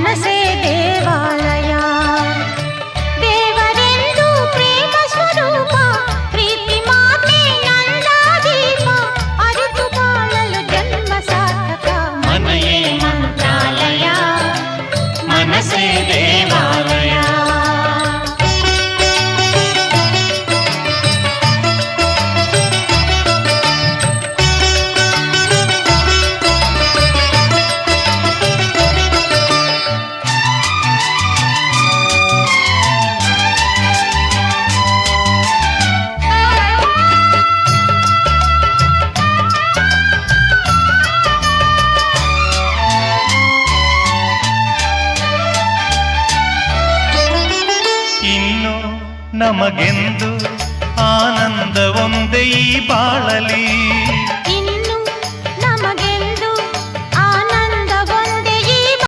ಮನಸೇ ದೇವಾಲಯ. ದೇವರೆಂದು ಪ್ರೇಮ ಸ್ವರೂಪ, ಪ್ರೀತಿ ಮಾತೆ ನಂದಾದೀಪ, ಅರಿತು ಬಾಳಲು ಜನ್ಮ ಸಾರ್ಥಕ. ಮನೆಯೇ ಮಂತ್ರಾಲಯ, ಮನಸೇ ದೇವಾಲಯ. ನಮಗೆಂದು ಆನಂದ ಒಂದೇ ಈ ಬಾಳಲಿ.